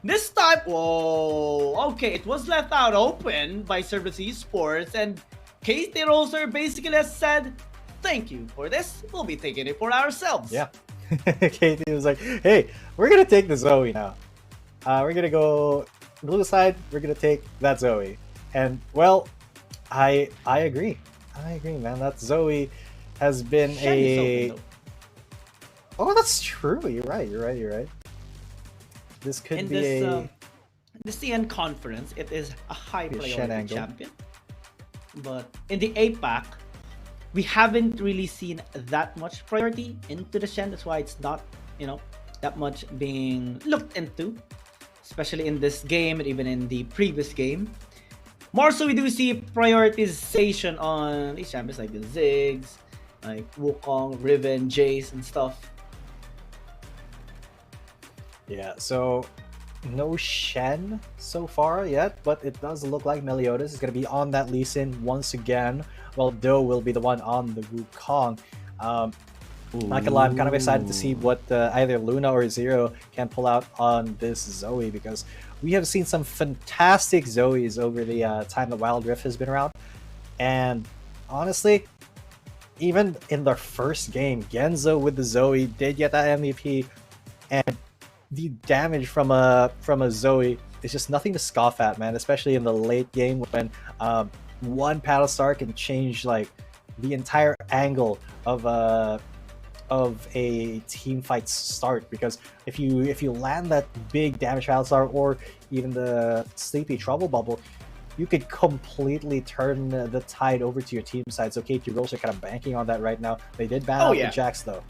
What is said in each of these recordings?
This time, whoa, okay, it was left out open by Ceberus Esports, and KT.RY basically has said, thank you for this, we'll be taking it for ourselves. Yeah. KT was like, hey, we're gonna take the Zoe now. We're gonna go blue side, we're gonna take that Zoe. And well, I agree. I agree, man. That Zoe has been a... Oh, that's true. You're right. This could be the CN conference. It is a high priority champion, but in the APAC, we haven't really seen that much priority into the Shen. That's why it's not, that much being looked into, especially in this game and even in the previous game. More so, we do see prioritization on these champions like the Ziggs, like Wukong, Riven, Jace, and stuff. Yeah, so no Shen so far yet, but it does look like Meliodas is going to be on that Lee Sin once again, while Do will be the one on the Wukong. Not gonna lie, I'm kind of excited to see what either Luna or Zero can pull out on this Zoe, because we have seen some fantastic Zoes over the time that Wild Rift has been around. And honestly, even in their first game, Genzo with the Zoe did get that MVP, and the damage from a Zoe is just nothing to scoff at, man. Especially in the late game when one paddle star can change like the entire angle of a team fight start. Because if you land that big damage paddle star or even the sleepy trouble bubble, you could completely turn the tide over to your team side. So KT.RY are kind of banking on that right now. They did ban out the Jax though.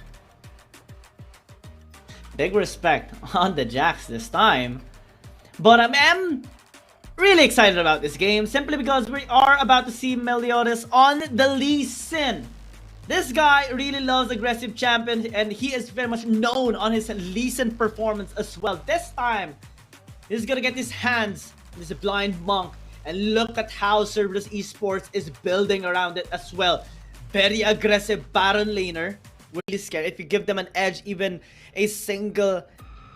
Big respect on the Jax this time. But I'm really excited about this game simply because we are about to see Meliodas on the Lee Sin. This guy really loves aggressive champions, and he is very much known on his Lee Sin performance as well. This time, he's gonna get his hands on this blind monk, and look at how Ceberus Esports is building around it as well. Very aggressive Baron laner. Really scary. If you give them an edge, even a single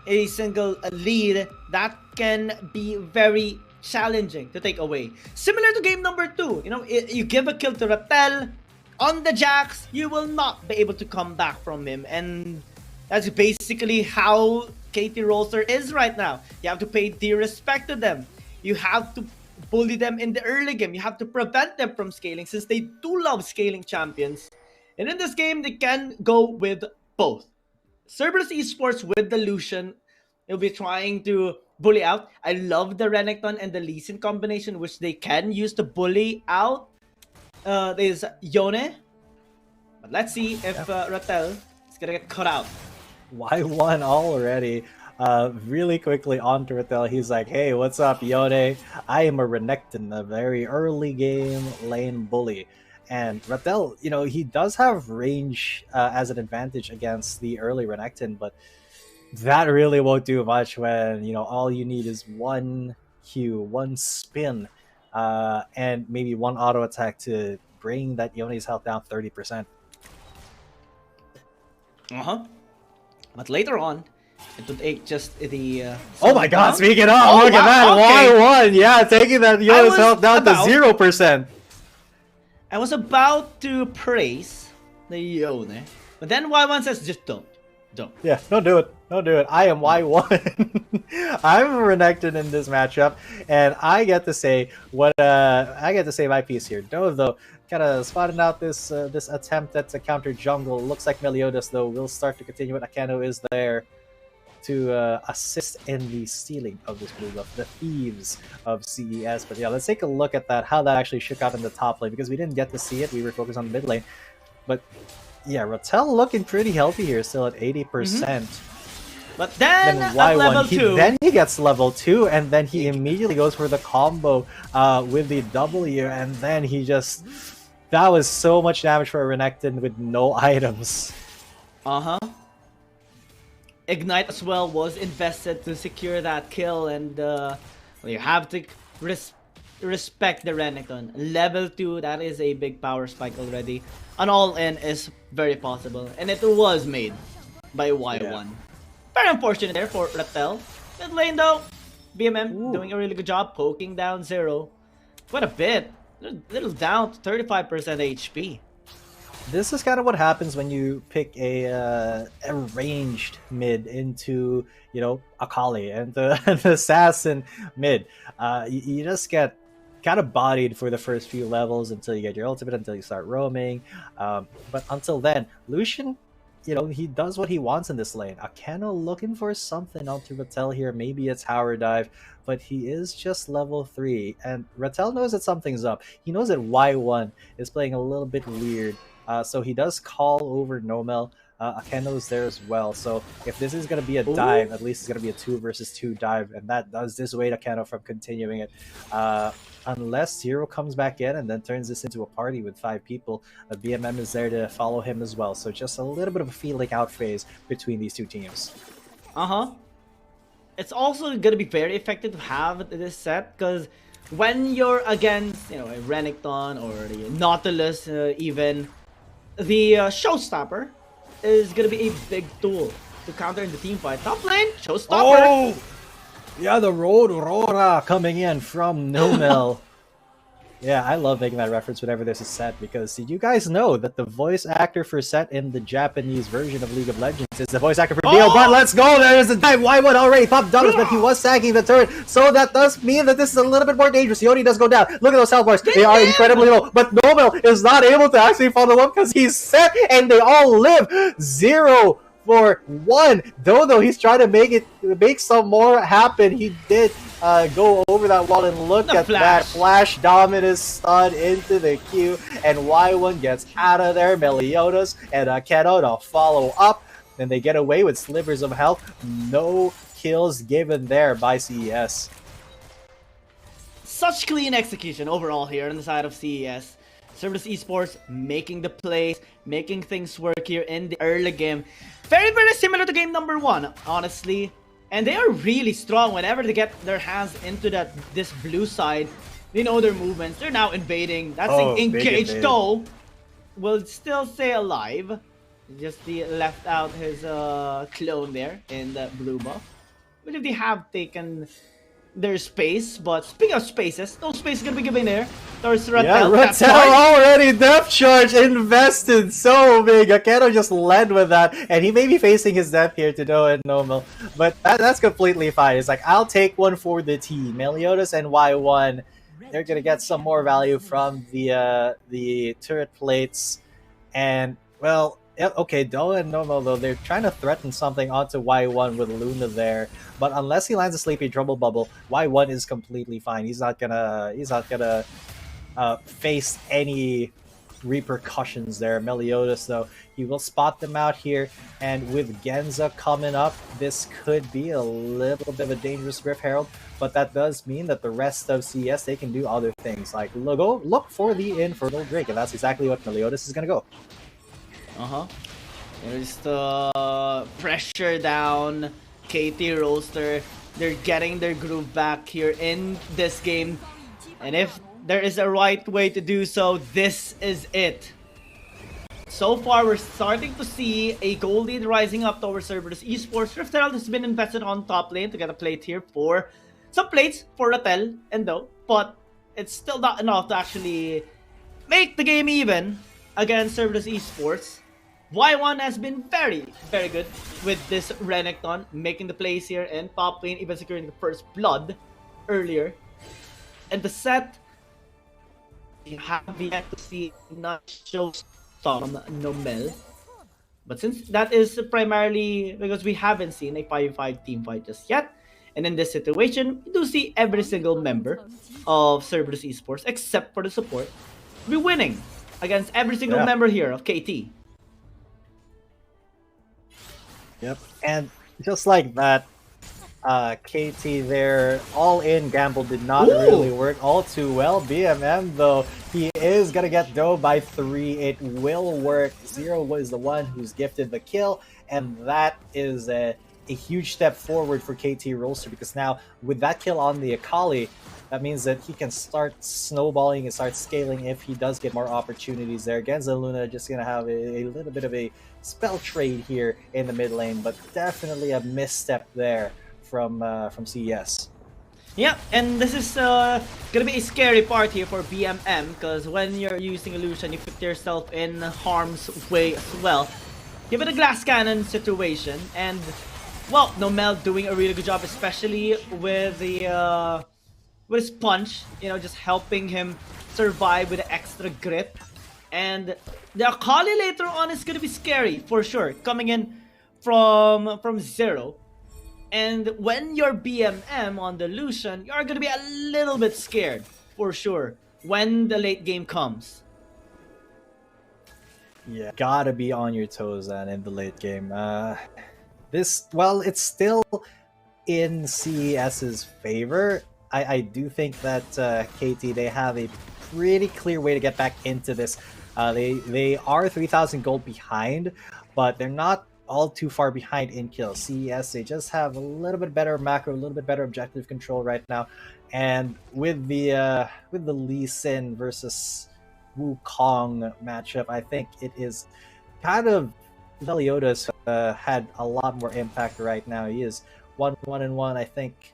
lead, that can be very challenging to take away. Similar to game number 2, you give a kill to Rattel on the Jax, you will not be able to come back from him, and that's basically how KT.RY is right now. You have to pay due respect to them. You have to bully them in the early game. You have to prevent them from scaling, since they do love scaling champions. And in this game, they can go with both. Ceberus Esports with the Lucian, they'll be trying to bully out. I love the Renekton and the Lee Sin combination, which they can use to bully out there's Yone. But let's see if Rattel is gonna get cut out. Y1 already. Really quickly on to Rattel. He's like, hey, what's up, Yone? I am a Renekton, a very early game lane bully. And Rattel, he does have range as an advantage against the early Renekton, but that really won't do much when, all you need is one Q, one spin, and maybe one auto attack to bring that Yone's health down 30%. But later on, it would take just the... oh my god, speaking of, look at that, okay. Y1, yeah, taking that Yone's health down to 0%. I was about to praise the Yone, but then Y1 says, just don't. Yeah, don't do it. Don't do it. I am Y1. I'm Renekton in this matchup, and I get to say what I get to say my piece here. No, though, kind of spotting out this this attempt at a counter jungle. Looks like Meliodas though will start to continue. What Akeno is there to assist in the stealing of this blue buff, the thieves of CES. But yeah, let's take a look at that, how that actually shook out in the top lane, because we didn't get to see it. We were focused on the mid lane. But yeah, Rattel looking pretty healthy here, still at 80%. But then Y1, at level 2... then he gets level 2, and then he immediately goes for the combo with the W, and then he just... That was so much damage for a Renekton with no items. Ignite as well was invested to secure that kill, and you have to respect the Renekton. Level 2, that is a big power spike already. An all-in is very possible, and it was made by Y1. Very unfortunate there for Rattel. Mid lane though, BMM Ooh. doing a really good job poking down Zero. Quite a bit. Little down to 35% HP. This is kind of what happens when you pick a ranged mid into, you know, Akali and the assassin mid. You just get kind of bodied for the first few levels until you get your ultimate, until you start roaming. But until then, Lucian, you know, he does what he wants in this lane. Akeno looking for something onto Rattel here. Maybe a tower dive, but he is just level 3. And Rattel knows that something's up. He knows that Y1 is playing a little bit weird. So he does call over Nomel. Akeno's there as well. So if this is going to be a dive, at least it's going to be a 2 versus 2 dive. And that does dissuade Akeno from continuing it. Unless Zero comes back in and then turns this into a party with 5 people, BMM is there to follow him as well. So just a little bit of a feeling out phase between these two teams. It's also going to be very effective to have this set because when you're against, you know, a Renekton or the Nautilus, even the Showstopper is going to be a big tool to counter in the team fight. Top lane, Showstopper. Oh! Yeah, the Road Aurora coming in from Nomel. Yeah, I love making that reference whenever there's a set because you guys know that the voice actor for set in the Japanese version of League of Legends is the voice actor for Dio. But let's go! There's a dive! Y1 already popped doubles, but he was sagging the turret, so that does mean that this is a little bit more dangerous. Yoni does go down. Look at those health bars. They are incredibly low, but Nomel is not able to actually follow up because he's set and they all live. 0 for 1. Dodo, he's trying to make some more happen. He did go over that wall, and look at that flash dominus stun into the queue, and Y1 gets out of there. Meliodas and Akeno to follow up. Then they get away with slivers of health. No kills given there by CES. Such clean execution overall here on the side of CES. Ceberus Esports making the plays, making things work here in the early game. Very, very similar to game number 1, honestly. And they are really strong whenever they get their hands into this blue side. They know their movements. They're now invading. That's engaged though. Will still stay alive. Just he left out his clone there in the blue buff. But if they have taken their space, but speaking of spaces, no space is gonna be given there. There's Rattel. Yeah, Rattel already depth charge invested so big. Akeno just led with that, and he may be facing his death here to Doa and Nomel, but that's completely fine. It's like, I'll take one for the team. Meliodas and Y1, they're gonna get some more value from the turret plates, and well, okay, Doa and Nomel though, they're trying to threaten something onto Y1 with Luna there, but unless he lands a Sleepy Trouble Bubble, Y1 is completely fine. He's not gonna face any repercussions there. Meliodas though, he will spot them out here, and with Genza coming up, this could be a little bit of a dangerous Rift Herald, but that does mean that the rest of CES, they can do other things, like look for the Infernal Drake, and that's exactly what Meliodas is gonna go. There's the pressure down. KT Rolster, they're getting their groove back here in this game. And if there is a right way to do so, this is it. So far, we're starting to see a gold lead rising up towards Ceberus Esports. Rift Herald has been invested on top lane to get a plate here for some plates for Rattel and though, but it's still not enough to actually make the game even against Ceberus Esports. Y1 has been very, very good with this Renekton, making the plays here in top lane, even securing the first blood earlier. And the set, you have yet to see not show from Nomel. But since that is primarily because we haven't seen a 5v5 team fight just yet, and in this situation, we do see every single member of Ceberus Esports, except for the support, be winning against every single member here of KT. Yep, and just like that, KT there, all-in gamble did not really work all too well. BMM, though, he is going to get Doe by 3. It will work. Zero was the one who's gifted the kill, and that is a huge step forward for KT Rolster, because now, with that kill on the Akali, that means that he can start snowballing and start scaling if he does get more opportunities there. Genza and Luna just going to have a little bit of a spell trade here in the mid lane, but definitely a misstep there from CES. Yeah, and this is gonna be a scary part here for BMM, because when you're using illusion, you put yourself in harm's way as well. Give it a glass cannon situation, and well, Nomel doing a really good job, especially with the with his punch, you know, just helping him survive with the extra grit. And the Akali later on is gonna be scary for sure, coming in from zero. And when you're BMM on the Lucian, you're gonna be a little bit scared for sure when the late game comes. Yeah, gotta be on your toes then in the late game. Well, it's still in CES's favor. I do think that KT, they have a pretty clear way to get back into this. They are 3,000 gold behind, but they're not all too far behind in kills. CES, they just have a little bit better macro, a little bit better objective control right now, and with the Lee Sin versus Wukong matchup, I think it is kind of Meliodas had a lot more impact right now. He is 1-1-1. I think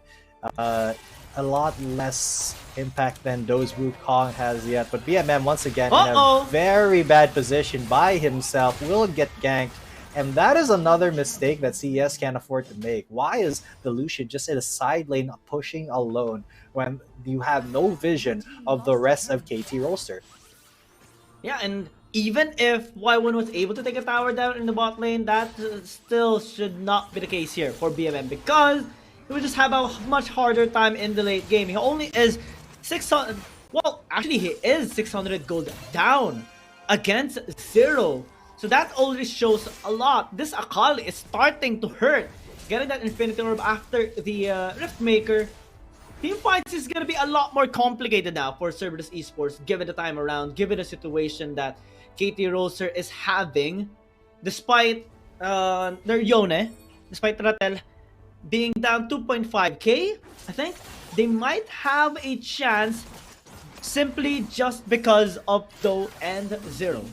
a lot less impact than those Wukong has yet. But BMM once again in a very bad position by himself, will get ganked. And that is another mistake that CES can't afford to make. Why is the Lucian just in a side lane pushing alone when you have no vision of the rest of KT Rolster? Yeah, and even if Y1 was able to take a tower down in the bot lane, that still should not be the case here for BMM, because he would just have a much harder time in the late game. He only is 600, well, actually he is 600 gold down against 0. So that already shows a lot. This Akali is starting to hurt. Getting that Infinity Orb after the Riftmaker. Team fights is going to be a lot more complicated now for Ceberus Esports, given the time around, given the situation that KT Rolster is having, despite their Yone, despite Ratel being down 2.5k, I think they might have a chance simply just because of Do and 0.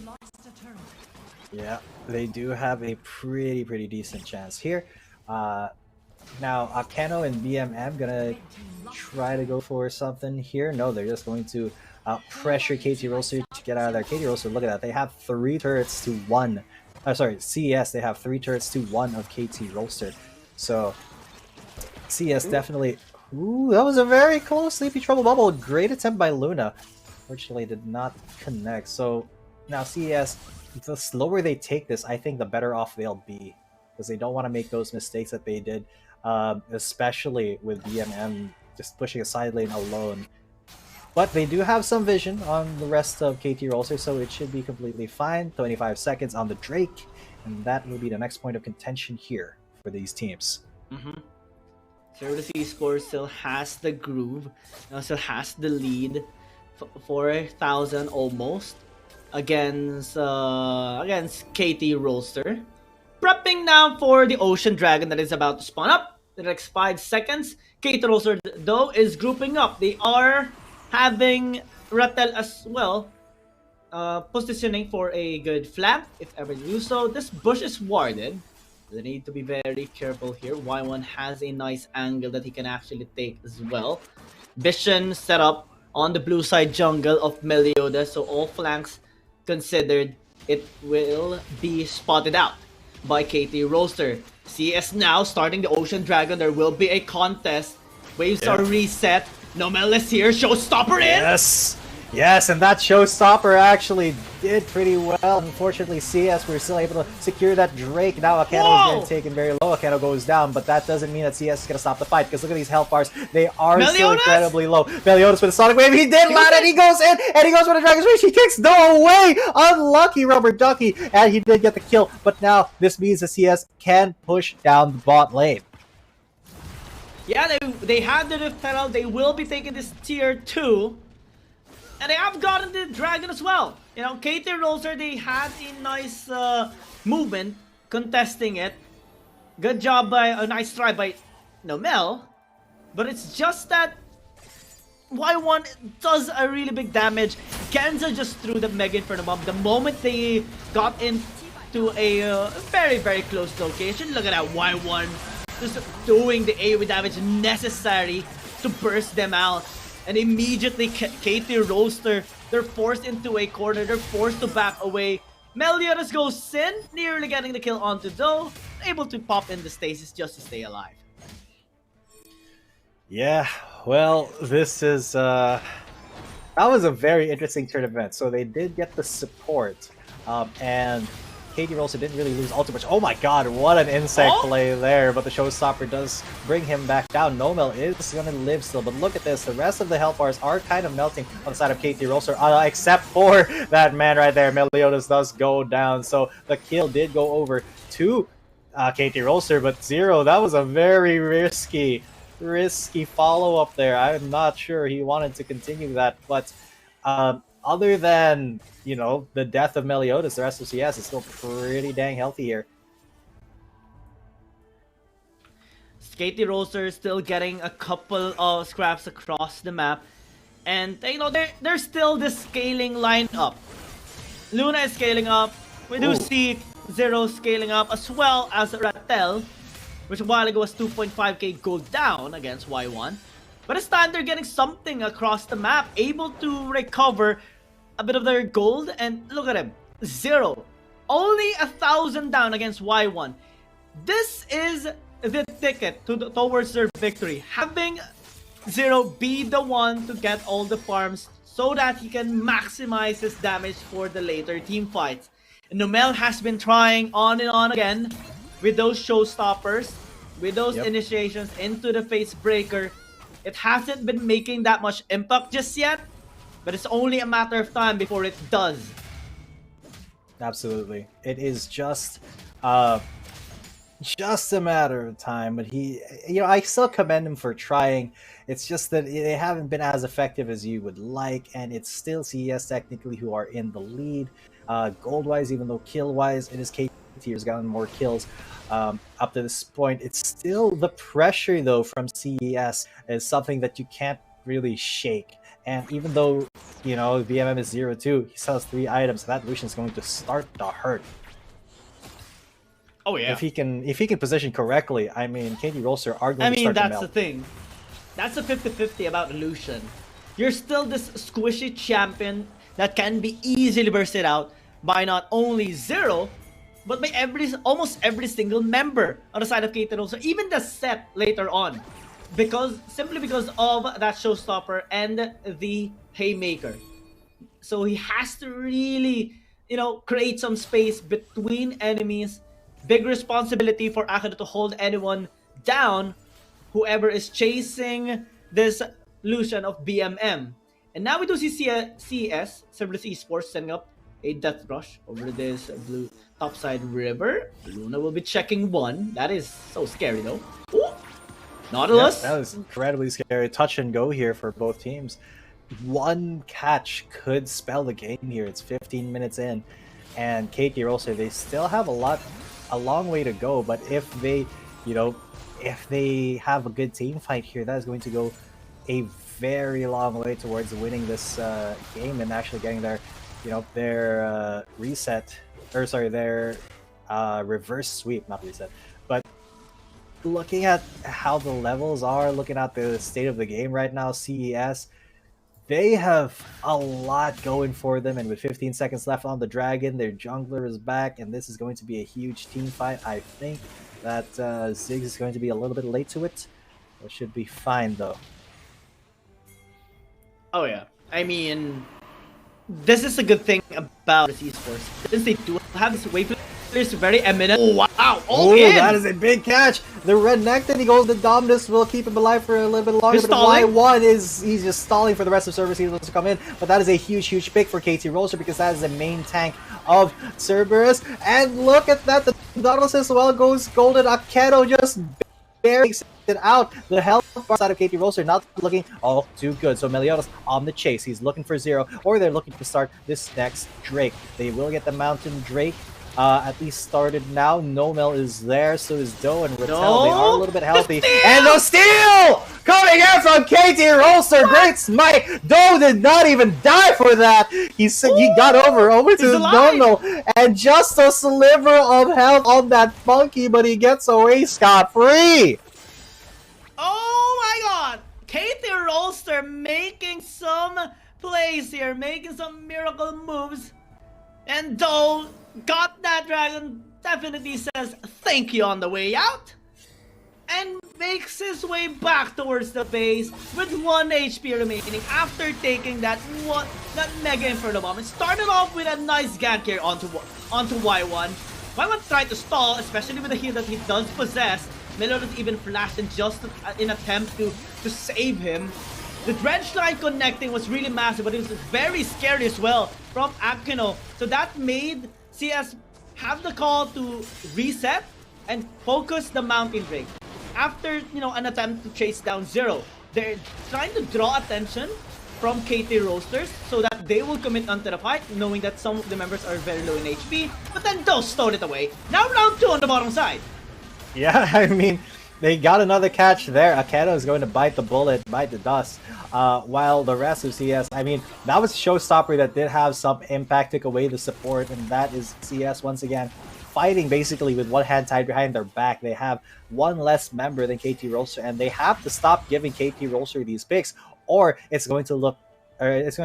Yeah, they do have a pretty decent chance here. Now, Akeno and BMM gonna try to go for something here. No, they're just going to pressure KT Rolster to get out of there. KT Rolster, look at that. They have 3 turrets to 1. Sorry, CES, they have 3 turrets to 1 of KT Rolster. So, CES definitely... Ooh, that was a very close Sleepy Trouble Bubble. Great attempt by Luna. Fortunately, did not connect. So, now CES, the slower they take this, I think the better off they'll be. Because they don't want to make those mistakes that they did. Especially with BMM just pushing a side lane alone. But they do have some vision on the rest of KT Rolster, so it should be completely fine. 25 seconds on the Drake, and that will be the next point of contention here for these teams. Ceberus Esports still has the groove, still has the lead, 4,000 almost against KT Rolster. Prepping now for the Ocean Dragon that is about to spawn up. The next 5 seconds, KT Rolster though is grouping up. They are having Ratel as well, positioning for a good flank if ever you do so. This bush is warded. They need to be very careful here. Y1 has a nice angle that he can actually take as well. Vision set up on the blue side jungle of Meliodas, so all flanks considered, it will be spotted out by KT Rolster. CS now starting the Ocean Dragon. There will be a contest. Waves are reset. Nomel is here. Showstopper in. Yes, and that Showstopper actually did pretty well. Unfortunately, CS were still able to secure that Drake. Now Akeno is getting taken very low. Akeno goes down, but that doesn't mean that CS is going to stop the fight, because look at these health bars. They are still incredibly low. Meliodas with a Sonic Wave. He did land it. He goes in, and he goes for the Dragon's Reach. He kicks No away. Unlucky Rubber Ducky, and he did get the kill. But now this means that CS can push down the bot lane. Yeah, they have the Rift Herald. They will be taking this tier 2. And they have gotten the Dragon as well. You know, KT Rolster, they had a nice movement contesting it. Good job by a nice try by Nomel. But it's just that Y1 does a really big damage. Kenza just threw the Mega Inferno Bomb. The moment they got into a very close location, look at that Y1 just doing the AoE damage necessary to burst them out. And immediately KT Rolster, they're forced into a corner, they're forced to back away. Meliodas goes Sin, nearly getting the kill onto Do, able to pop in the stasis just to stay alive. Yeah, well, this is that was a very interesting turn of events. So they did get the support, and KT.RY also didn't really lose ultimate. Oh my god, what an insect play there, but the showstopper does bring him back down. Nomel is gonna live still, but look at this, the rest of the health bars are kind of melting on the side of KT.RY, except for that man right there. Meliodas does go down, so the kill did go over to KT.RY, but Zero, that was a very risky follow-up there. I'm not sure he wanted to continue that, but other than, you know, the death of Meliodas, the rest of CES is still pretty dang healthy here. KT Rolster is still getting a couple of scraps across the map, and you know they're still the scaling lineup. Luna is scaling up. We do see Zero scaling up as well as Ratel, which a while ago was 2.5k gold down against Y1. But this time they're getting something across the map, able to recover a bit of their gold. And look at him, Zero, only 1,000 down against Y1. This is the ticket towards their victory. Having Zero be the one to get all the farms so that he can maximize his damage for the later team fights. And Nomel has been trying on and on again with those showstoppers, with those initiations into the face breaker. It hasn't been making that much impact just yet, but it's only a matter of time before it does. Absolutely. It is just a matter of time, but he, you know, I still commend him for trying. It's just that they haven't been as effective as you would like, and it's still CES technically who are in the lead. Gold-wise, even though kill-wise, it is KT who's gotten more kills up to this point. It's still the pressure, though, from CES is something that you can't really shake. And even though, you know, BMM is 0-2, he sells 3 items, that Lucian is going to start to hurt. Oh yeah. If he can position correctly, I mean, KT.RY are going to start to melt. I mean, that's the thing. That's a 50-50 about Lucian. You're still this squishy champion that can be easily bursted out by not only Zero, but by almost every single member on the side of KT.RY, even the set later on, simply because of that showstopper and the haymaker. So he has to really, you know, create some space between enemies. Big responsibility for Akado to hold anyone down, whoever is chasing this Lucian of BMM. And now we do see CES, Ceberus Esports, setting up a death rush over this blue topside river. Luna will be checking one. That is so scary though. Ooh. Nautilus. Yeah, that was incredibly scary. Touch and go here for both teams. One catch could spell the game here. It's 15 minutes in, and KT.RY, they still have a long way to go. But if they, you know, if they have a good team fight here, that is going to go a very long way towards winning this game and actually getting their, you know, their their reverse sweep, not reset. But looking at how the levels are, looking at the state of the game right now, CES, they have a lot going for them, and with 15 seconds left on the Dragon, their jungler is back, and this is going to be a huge team fight. I think that Ziggs is going to be a little bit late to it. It should be fine, though. Oh yeah, I mean, this is a good thing about Esports, since they do have this wave players very eminent. Oh wow! That is a big catch. The red Nectar, he goes. The Dominus will keep him alive for a little bit longer. But Y1 he's just stalling for the rest of Ceberus. He wants to come in, but that is a huge pick for KT.RY because that is the main tank of Ceberus. And look at that, the Dominus as well goes golden. Akedo just barely takes it out. The health bar side of KT.RY not looking all too good. So Meliodas on the chase. He's looking for Zero, or they're looking to start this next Drake. They will get the Mountain Drake at least started now. Nomel is there, so is Do and Rattel. No. They are a little bit healthy. And the steal coming in from KT Rolster. Great smite. Do did not even die for that. He got over to Nomel, and just a sliver of health on that monkey, but he gets away scot-free. Oh my god! KT.RY making some plays here, making some miracle moves. And Do got that dragon, definitely says thank you on the way out. And makes his way back towards the base with 1 HP remaining after taking that mega Inferno Bomb. It started off with a nice gank here onto Y1. Y1 tried to stall, especially with the heal that he does possess. Meliodas even flashed in just in attempt to save him. The Drench line connecting was really massive, but it was very scary as well from Akino. So that made CS have the call to reset and focus the Mountain Drake. After, an attempt to chase down Zero, they're trying to draw attention from KT Roasters so that they will commit onto the fight, knowing that some of the members are very low in HP. But then those stole it away. Now round 2 on the bottom side. Yeah, I mean, they got another catch there. Akeno is going to bite the bullet, bite the dust. While the rest of CS, I mean, that was a showstopper that did have some impact, took away the support, and that is CS once again fighting basically with one hand tied behind their back. They have one less member than KT Rolster, and they have to stop giving KT Rolster these picks, or it's going to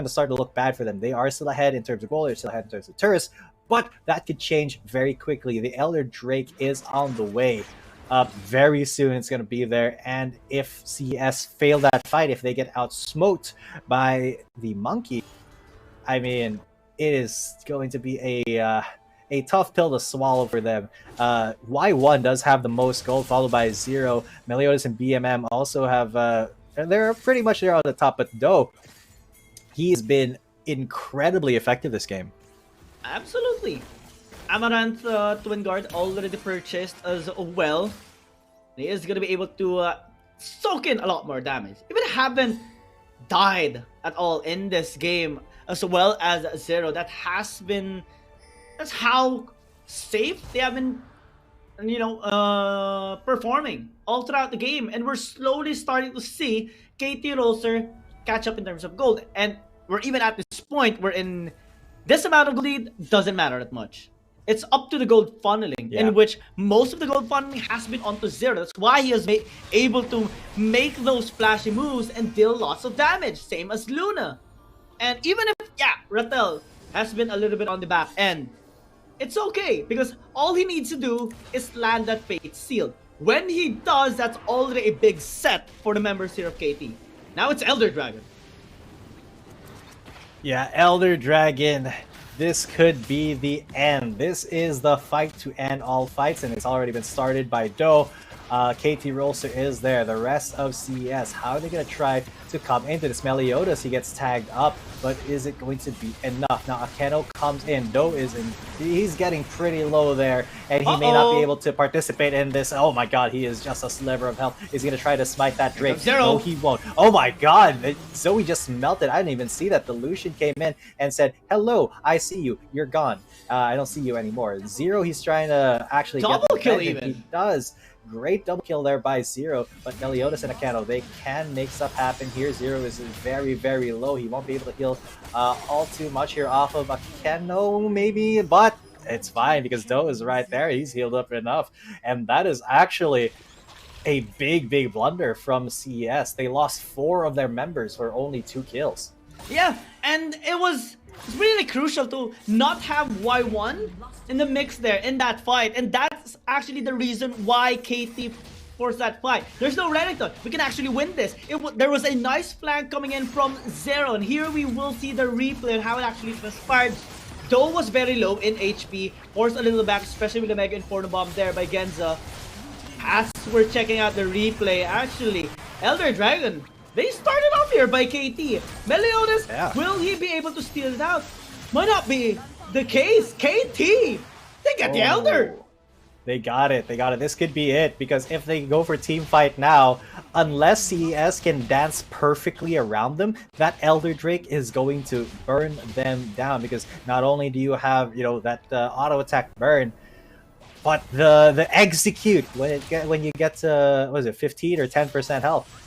start to look bad for them. They are still ahead in terms of goal, they're still ahead in terms of turrets, but that could change very quickly. The Elder Drake is on the way. Very soon it's going to be there, and if CES fail that fight, if they get outsmoked by the monkey, I mean, it is going to be a tough pill to swallow for them. Y1 does have the most gold, followed by Zero. Meliodas and BMM also have, they're pretty much there on the top, but Do, he's been incredibly effective this game. Absolutely. Amaranth Twin Guard already purchased as well. He is going to be able to soak in a lot more damage. Even haven't died at all in this game, as well as Zero. That's how safe they have been, performing all throughout the game. And we're slowly starting to see KT Rolster catch up in terms of gold. And we're even at this point where in this amount of lead doesn't matter that much. It's up to the gold funneling, in which most of the gold funneling has been onto Zero. That's why he is able to make those flashy moves and deal lots of damage, same as Luna. And even if, Rattel has been a little bit on the back end, it's okay, because all he needs to do is land that Fate Seal. When he does, that's already a big set for the members here of KT. Now it's Elder Dragon. Yeah, Elder Dragon. This could be the end. This is the fight to end all fights, and it's already been started by Do. KT Rolster is there. The rest of CES, how are they going to try to come into this? Meliodas, he gets tagged up, but is it going to be enough? Now Akeno comes in. Do is in. He's getting pretty low there, and he may not be able to participate in this. Oh my god, he is just a sliver of health. He's going to try to smite that Drake. Zero. No, he won't. Oh my god, Zoe just melted. I didn't even see that. The Lucian came in and said, hello, I see you. You're gone. I don't see you anymore. Zero, he's trying to actually double get the kill even. He does. Great double kill there by Zero, but Meliodas and Akeno, they can make stuff happen here. Zero is very, very low. He won't be able to heal all too much here off of Akeno, maybe, but it's fine because Do is right there. He's healed up enough, and that is actually a big, big blunder from CES. They lost 4 of their members for only 2 kills. Yeah, and it's really crucial to not have Y1 in the mix there in that fight, and that's actually the reason why KT forced that fight. There's no Renekton. We can actually win this. There was a nice flank coming in from Zero, and here we will see the replay and how it actually transpired. Do was very low in HP, forced a little back, especially with the Mega Inferno Bomb there by Genza. As we're checking out the replay, actually, Elder Dragon, they started off here by KT. Meliodas, will he be able to steal it out? Might not be the case. KT, they get the Elder. They got it. They got it. This could be it, because if they go for team fight now, unless CES can dance perfectly around them, that Elder Drake is going to burn them down. Because not only do you have, you know, that auto attack burn, but the execute when you get to, what is it, 15 or 10% health.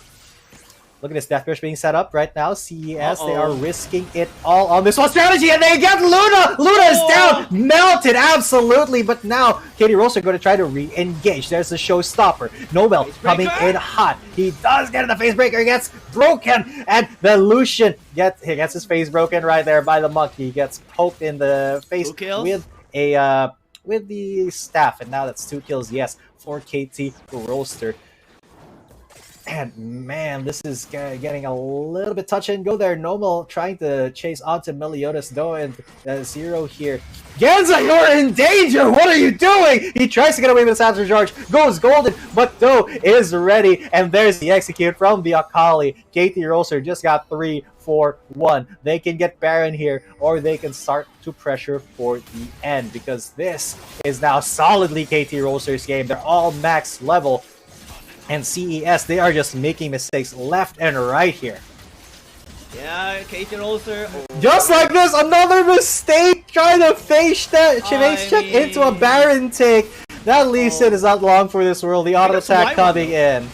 Look at this Death Wish being set up right now. CES, they are risking it all on this one strategy, and they get Luna! Luna is down! Melted, absolutely! But now, KT.RY are going to try to re-engage. There's the showstopper. Nobel coming in hot. He does get the face breaker, gets broken, and the Lucian gets his face broken right there by the monkey. He gets poked in the face with a with the staff, and now that's 2 kills, yes, for KT Rolster. And man, this is getting a little bit touch and go there. Nomal trying to chase onto Meliodas, though, and Zero here. Genza, you're in danger! What are you doing? He tries to get away with the Saturn Charge, goes golden, but Do is ready, and there's the execute from the Akali. KT Rolster just got 3-4-1. They can get Baron here, or they can start to pressure for the end, because this is now solidly KT Rolster's game. They're all max level. And CES, they are just making mistakes left and right here. Yeah, KT Rolster. Just like this, another mistake trying to face that check into a Baron take. That Lee Sin is not long for this world. The auto attack coming in.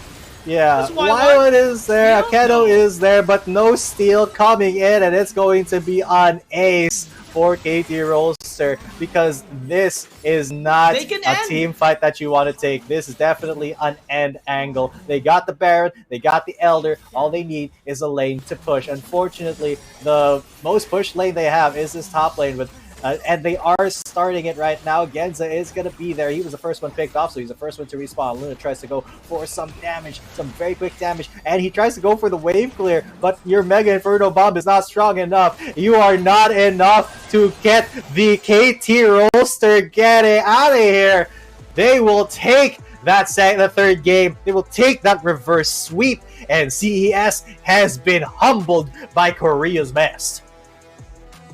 Yeah, Wywan is there, Akedo is there, but no steal coming in, and it's going to be on ace for KT Rolster, because this is not a team fight that you want to take. This is definitely an end angle. They got the Baron, they got the Elder, all they need is a lane to push. Unfortunately, the most pushed lane they have is this top lane, with and they are starting it right now. Genza is going to be there. He was the first one picked off, so he's the first one to respawn. Luna tries to go for some damage, some very quick damage, and he tries to go for the wave clear, but your Mega Inferno Bomb is not strong enough. You are not enough to get the KT Rolster getting out of here. They will take that the third game. They will take that reverse sweep, and CES has been humbled by Korea's best.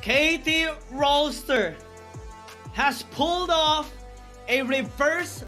KT Rolster has pulled off a reverse